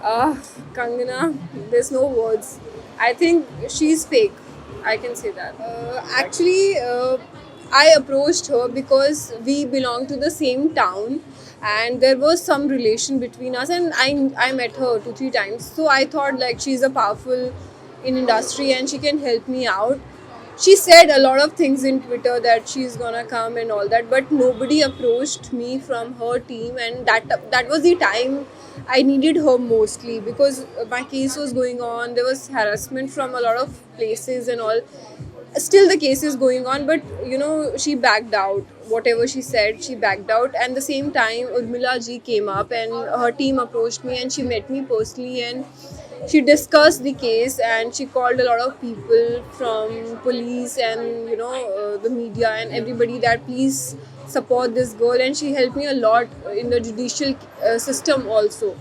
Uh, Kangana, there's no words. I think she's fake. I can say that. I approached her because we belong to the same town and there was some relation between us, and I met her 2 3 times. So I thought like she's a powerful in industry and she can help me out. She said a lot of things in Twitter that she's gonna come and all that, but nobody approached me from her team, and that was the time I needed her mostly because my case was going on. There was harassment from a lot of places and all. Still, the case is going on, but she backed out. Whatever she said, she backed out. And the same time, Urmila ji came up and her team approached me and she met me personally and she discussed the case and she called a lot of people from police and the media and everybody that please support this girl, and she helped me a lot in the judicial system also.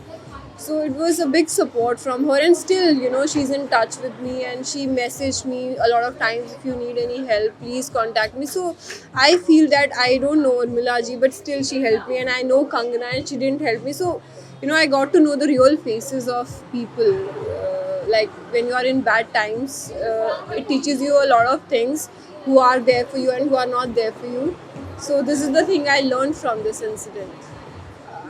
So it was a big support from her, and still she's in touch with me and she messaged me a lot of times, if you need any help please contact me. So I feel that I don't know Urmila ji, but still she helped me, and I know Kangana and she didn't help me. So I got to know the real faces of people. Like when you are in bad times, it teaches you a lot of things, who are there for you and who are not there for you. So this is the thing I learned from this incident.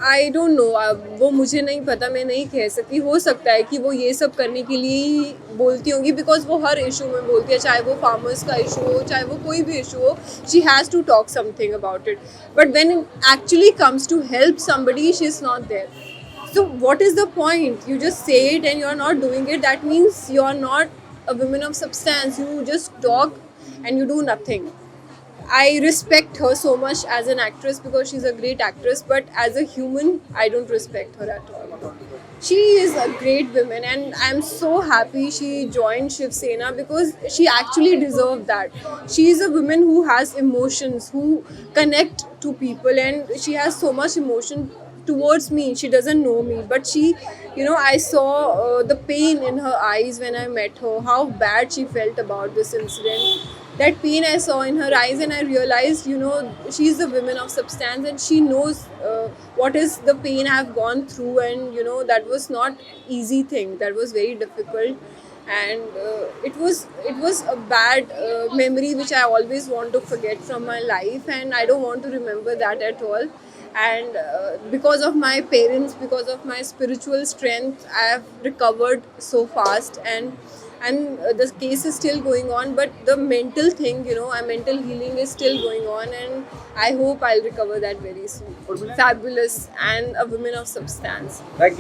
I don't know, अब वो मुझे नहीं पता, मैं नहीं कह सकती. हो सकता है कि वो ये सब करने के लिए ही बोलती होंगी, बिकॉज वो हर इशू में बोलती है, चाहे वो फार्मर्स का इशू हो, चाहे वो कोई भी इशू हो. She has to talk something about it, but when actually comes to help somebody she is not there. So what is the point? You just say it and you are not doing it. That means you are not a woman of substance. You just talk and you do nothing. I respect her so much as an actress because she's a great actress, but as a human, I don't respect her at all. She is a great woman, and I'm so happy she joined Shiv Sena because she actually deserved that. She is a woman who has emotions, who connect to people, and she has so much emotion towards me. She doesn't know me, but I saw the pain in her eyes when I met her, how bad she felt about this incident. That pain I saw in her eyes, and I realized she's a woman of substance and she knows what is the pain I've gone through, and that was not easy thing, that was very difficult. And it was a bad memory which I always want to forget from my life, and I don't want to remember that at all. And because of my parents, because of my spiritual strength, I have recovered so fast, and the case is still going on, but the mental thing, our mental healing is still going on, and I hope I'll recover that very soon. Fabulous and a woman of substance.